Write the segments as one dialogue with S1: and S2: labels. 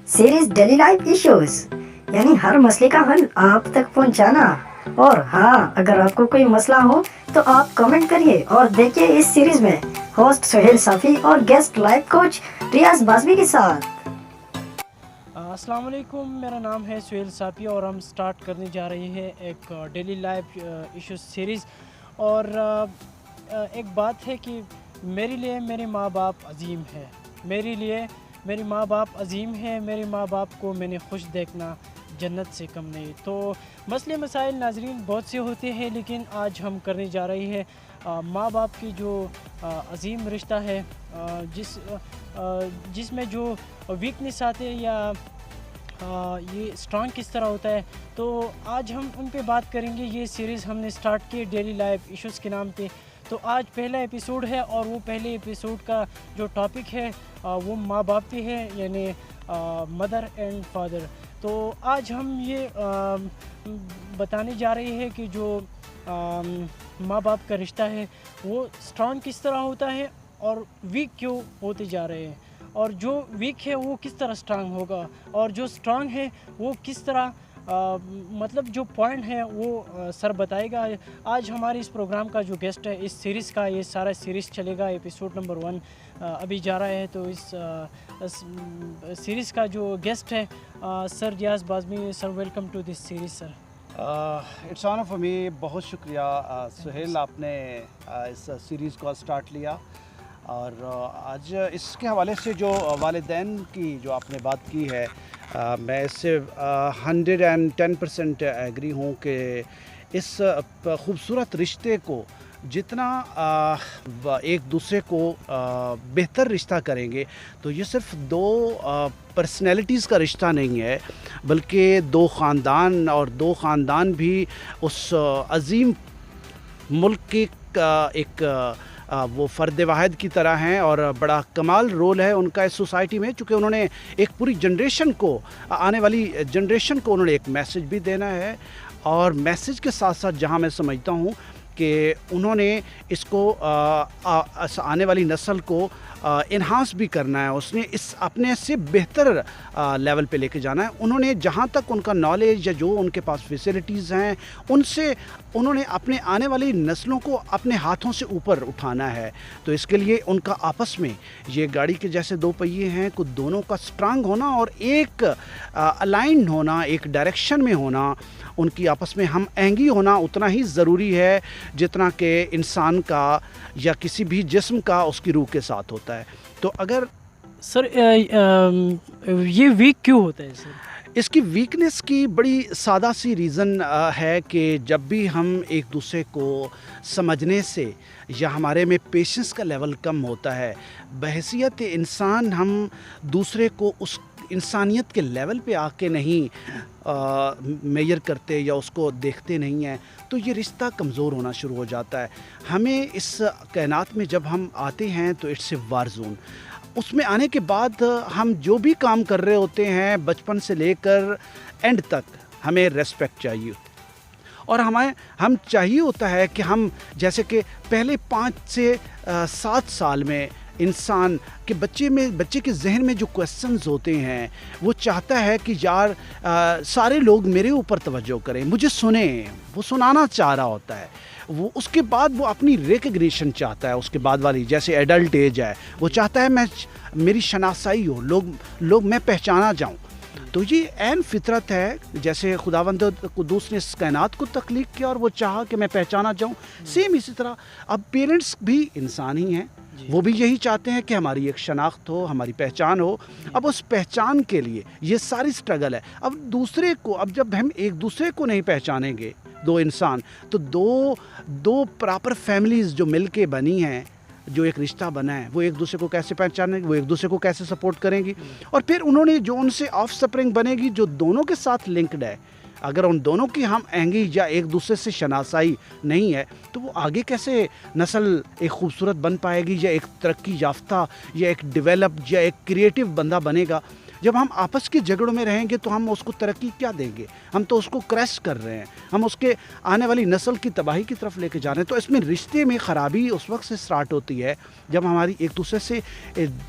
S1: Series daily life issues यानी हर मसले का हल आप तक पहुंचाना। और हाँ, अगर आपको कोई मसला हो तो आप कमेंट करिए और देखिए इस सीरीज में होस्ट सुहेल साफी और गेस्ट लाइफ कोच रियाज बाज़मी के साथ।
S2: अस्सलाम वालेकुम, मेरा नाम है सुहेल साफी और हम स्टार्ट करने जा रहे हैं एक डेली लाइफ इश्यूज सीरीज़। और एक बात है कि मेरे लिए मेरे माँ बाप अजीम है, मेरे लिए मेरे माँ बाप अजीम है, मेरे माँ बाप को मैंने खुश देखना जन्नत से कम नहीं। तो मसले मसाइल नाजरीन बहुत से होते हैं, लेकिन आज हम करने जा रहे हैं माँ बाप की जो अजीम रिश्ता है, जिसमें जो वीकनेस आते हैं या ये स्ट्रॉन्ग किस तरह होता है, तो आज हम उन पे बात करेंगे। ये सीरीज़ हमने स्टार्ट की डेली लाइफ इश्यूज़ के नाम पे। तो आज पहला एपिसोड है और वो पहले एपिसोड का जो टॉपिक है वो माँ बाप पे है, यानी मदर एंड फादर। तो आज हम ये बताने जा रहे हैं कि जो माँ बाप का रिश्ता है वो स्ट्रॉन्ग किस तरह होता है और वीक क्यों होते जा रहे हैं, और जो वीक है वो किस तरह स्ट्रांग होगा, और जो स्ट्रांग है वो किस तरह मतलब जो पॉइंट है वो सर बताएगा। आज हमारे इस प्रोग्राम का जो गेस्ट है, इस सीरीज़ का ये सारा सीरीज़ चलेगा, एपिसोड नंबर 1 अभी जा रहा है। तो इस सीरीज़ का जो गेस्ट है sir Riaz Bazmi. Sir welcome to this series sir.
S3: It's honour for me. बहुत शुक्रिया सुहेल, आपने इस सीरीज़ को स्टार्ट लिया। और आज इसके हवाले से जो वालिदैन की जो आपने बात की है, मैं इससे 110% एग्री हूँ कि इस खूबसूरत रिश्ते को जितना एक दूसरे को बेहतर रिश्ता करेंगे, तो ये सिर्फ दो पर्सनैलिटीज़ का रिश्ता नहीं है, बल्कि दो ख़ानदान, और दो ख़ानदान भी उस अज़ीम मुल्क की एक वो फ़र्द वाहिद की तरह हैं, और बड़ा कमाल रोल है उनका इस सोसाइटी में, चूँकि उन्होंने एक पूरी जनरेशन को, आने वाली जनरेशन को उन्होंने एक मैसेज भी देना है। और मैसेज के साथ साथ जहाँ मैं समझता हूँ कि उन्होंने इसको आने वाली नस्ल को इन्हांस भी करना है, उसने इस अपने से बेहतर लेवल पे लेके जाना है। उन्होंने जहाँ तक उनका नॉलेज या जो उनके पास फैसिलिटीज़ हैं, उनसे उन्होंने अपने आने वाली नस्लों को अपने हाथों से ऊपर उठाना है। तो इसके लिए उनका आपस में ये गाड़ी के जैसे दो पहिए हैं, कुछ दोनों का स्ट्रांग होना और एक अलाइंड होना, एक डायरेक्शन में होना, उनकी आपस में हम आहंगी होना उतना ही ज़रूरी है जितना कि इंसान का या किसी भी जिस्म का उसकी रूह के साथ होता है। तो अगर
S2: सर ये वीक क्यों होता है सर?
S3: इसकी वीकनेस की बड़ी सादा सी रीज़न है कि जब भी हम एक दूसरे को समझने से या हमारे में पेशेंस का लेवल कम होता है, बहैसियत इंसान हम दूसरे को उस इंसानियत के लेवल पे आके नहीं मेजर करते या उसको देखते नहीं हैं, तो ये रिश्ता कमज़ोर होना शुरू हो जाता है। हमें इस कायनात में जब हम आते हैं तो इट्स ए वार जोन। उसमें आने के बाद हम जो भी काम कर रहे होते हैं, बचपन से लेकर एंड तक, हमें रेस्पेक्ट चाहिए, और हम चाहिए होता है कि हम, जैसे कि पहले 5 से 7 साल में इंसान के बच्चे के जहन में जो क्वेश्चंस होते हैं, वो चाहता है कि यार सारे लोग मेरे ऊपर तवज्जो करें, मुझे सुने, वो सुनाना चाह रहा होता है। वो उसके बाद वो अपनी रिकग्निशन चाहता है, उसके बाद वाली जैसे एडल्ट एज है, वो चाहता है मेरी शनासाई हो, लोग मैं पहचाना जाऊँ। तो ये ऐन फितरत है, जैसे खुदावंद कुद्दूस ने इस कायनात को तख्लीक किया और वो चाहा कि मैं पहचाना जाऊँ, सेम इसी तरह अब पेरेंट्स भी इंसान ही हैं, वो भी यही चाहते हैं कि हमारी एक शनाख्त हो, हमारी पहचान हो। अब उस पहचान के लिए ये सारी स्ट्रगल है। अब जब हम एक दूसरे को नहीं पहचानेंगे, दो इंसान, तो दो प्रॉपर फैमिलीज़ जो मिल के बनी हैं, जो एक रिश्ता बना है, वो एक दूसरे को कैसे पहचानेंगे, वो एक दूसरे को कैसे सपोर्ट करेंगी, और फिर उन्होंने जो उनसे ऑफ स्प्रिंग बनेगी जो दोनों के साथ लिंक्ड है, अगर उन दोनों की हम आहंगी या एक दूसरे से शनासाई नहीं है, तो वो आगे कैसे नस्ल एक खूबसूरत बन पाएगी, या एक तरक्की याफ्ता या एक डेवलप या एक क्रिएटिव बंदा बनेगा। جب ہم آپس کے جھگڑوں میں رہیں گے تو ہم اس کو ترقی کیا دیں گے؟ ہم تو اس کو کریش کر رہے ہیں، ہم اس کے آنے والی نسل کی تباہی کی طرف لے کے جا رہے ہیں۔ تو اس میں رشتے میں خرابی اس وقت سے سٹارٹ ہوتی ہے جب ہماری ایک دوسرے سے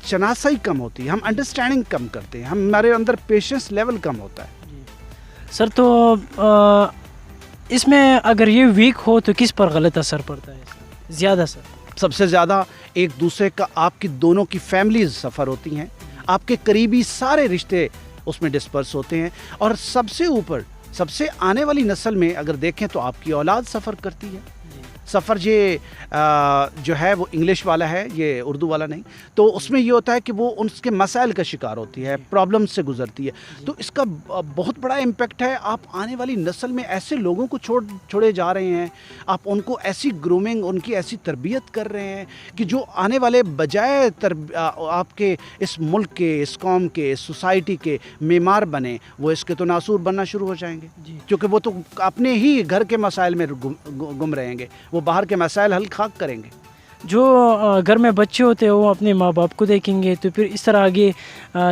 S3: شناسائی کم ہوتی ہے، ہم انڈرسٹینڈنگ کم کرتے ہیں، ہمارے اندر پیشنس لیول کم ہوتا ہے۔
S2: سر تو اس میں اگر یہ ویک ہو تو کس پر غلط اثر پڑتا ہے زیادہ سر؟
S3: سب سے زیادہ ایک دوسرے کا، آپ کی دونوں کی فیملیز سفر ہوتی ہیں، آپ کے قریبی سارے رشتے اس میں ڈسپرس ہوتے ہیں، اور سب سے اوپر سب سے آنے والی نسل میں اگر دیکھیں تو آپ کی اولاد سفر کرتی ہے۔ سفر یہ جو ہے وہ انگلش والا ہے، یہ اردو والا نہیں، تو اس میں یہ ہوتا ہے کہ وہ اس کے مسائل کا شکار ہوتی ہے، پرابلم سے گزرتی ہے، تو اس کا بہت بڑا امپیکٹ ہے۔ آپ آنے والی نسل میں ایسے لوگوں کو چھوڑے جا رہے ہیں، آپ ان کو ایسی گرومنگ، ان کی ایسی تربیت کر رہے ہیں کہ جو آنے والے بجائے آپ کے اس ملک کے، اس قوم کے، اس سوسائٹی کے معمار بنے، وہ اس کے تو ناسور بننا شروع ہو جائیں گے، کیونکہ وہ تو اپنے ہی گھر کے مسائل میں گم رہیں گے، وہ باہر کے مسائل حل خاک کریں گے۔
S2: جو گھر میں بچے ہوتے ہیں وہ اپنے ماں باپ کو دیکھیں گے تو پھر اس طرح آگے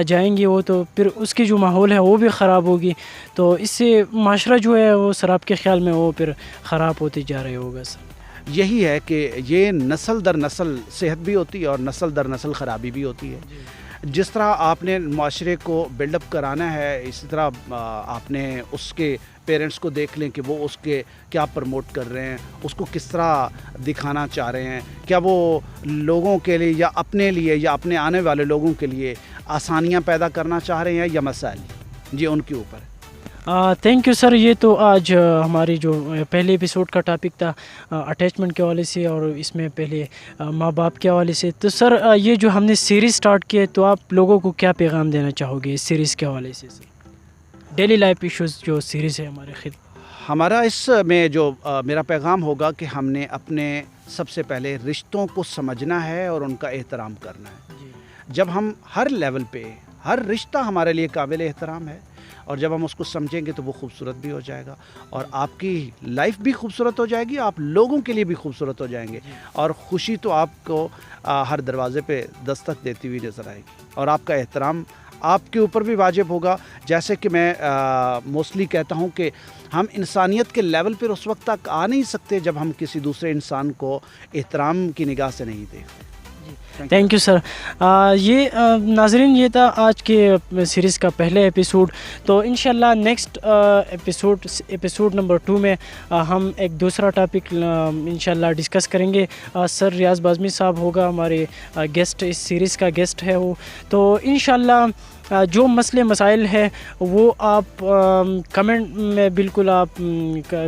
S2: جائیں گے، وہ تو پھر اس کی جو ماحول ہے وہ بھی خراب ہوگی، تو اس سے معاشرہ جو ہے وہ سر آپ کے خیال میں وہ پھر خراب ہوتے جا رہے ہوگا سر؟
S3: یہی ہے کہ یہ نسل در نسل صحت بھی ہوتی ہے اور نسل در نسل خرابی بھی ہوتی ہے۔ جس طرح آپ نے معاشرے کو بلڈ اپ کرانا ہے، اسی طرح آپ نے اس کے پیرنٹس کو دیکھ لیں کہ وہ اس کے کیا پروموٹ کر رہے ہیں، اس کو کس طرح دکھانا چاہ رہے ہیں، کیا وہ لوگوں کے لیے یا اپنے لیے یا اپنے آنے والے لوگوں کے لیے آسانیاں پیدا کرنا چاہ رہے ہیں یا مسائل، یہ ان کے اوپر ہے۔
S2: Thank you sir. یہ تو آج ہماری جو پہلے ایپیسوڈ کا ٹاپک تھا اٹیچمنٹ کے حوالے سے، اور اس میں پہلے ماں باپ کے حوالے سے، تو سر یہ جو ہم نے سیریز سٹارٹ کی ہے تو آپ لوگوں کو کیا پیغام دینا چاہو گے اس سیریز کے حوالے سے سر؟ ڈیلی لائف ایشوز جو سیریز ہے ہمارے
S3: ہمارا اس میں جو میرا پیغام ہوگا کہ ہم نے اپنے سب سے پہلے رشتوں کو سمجھنا ہے اور ان کا احترام کرنا ہے۔ جب ہم ہر لیول پہ، ہر رشتہ ہمارے لیے قابل احترام ہے، اور جب ہم اس کو سمجھیں گے تو وہ خوبصورت بھی ہو جائے گا، اور آپ کی لائف بھی خوبصورت ہو جائے گی، آپ لوگوں کے لیے بھی خوبصورت ہو جائیں گے، اور خوشی تو آپ کو ہر دروازے پہ دستک دیتی ہوئی نظر آئے گی، اور آپ کا احترام آپ کے اوپر بھی واجب ہوگا۔ جیسے کہ میں موسٹلی کہتا ہوں کہ ہم انسانیت کے لیول پر اس وقت تک آ نہیں سکتے جب ہم کسی دوسرے انسان کو احترام کی نگاہ سے نہیں دیکھتے۔
S2: Thank you sir. یہ ناظرین یہ تھا آج کے سیریز کا پہلے ایپیسوڈ، تو انشاءاللہ نیکسٹ ایپیسوڈ نمبر 2 میں ہم ایک دوسرا ٹاپک انشاءاللہ ڈسکس کریں گے۔ سر ریاض بازمی صاحب ہوگا ہمارے گیسٹ، اس سیریز کا گیسٹ ہے وہ، تو انشاءاللہ جو مسئلے مسائل ہے وہ آپ کمنٹ میں بالکل آپ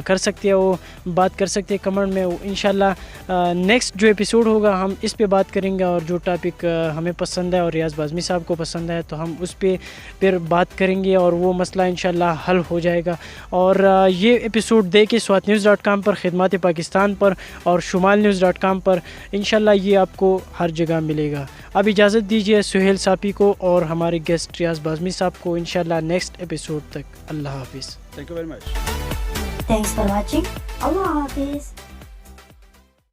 S2: کر سکتے ہو، بات کر سکتے ہیں کمنٹ میں۔ انشاءاللہ نیکسٹ جو ایپیسوڈ ہوگا ہم اس پہ بات کریں گے، اور جو ٹاپک ہمیں پسند ہے اور ریاض بازمی صاحب کو پسند ہے تو ہم اس پہ پھر بات کریں گے، اور وہ مسئلہ انشاءاللہ حل ہو جائے گا۔ اور یہ ایپیسوڈ دے کے SWAT-News.com پر، خدمات پاکستان پر اور شمال-News.com پر انشاءاللہ یہ آپ کو ہر جگہ ملے گا۔ اب اجازت دیجیے سہیل صافی کو اور ہمارے گیسٹ ریاض بازمی صاحب کو، انشاءاللہ نیکسٹ ایپیسوڈ تک اللہ حافظ۔
S3: Thank you very much.
S1: Thanks for watching. Allah Hafiz.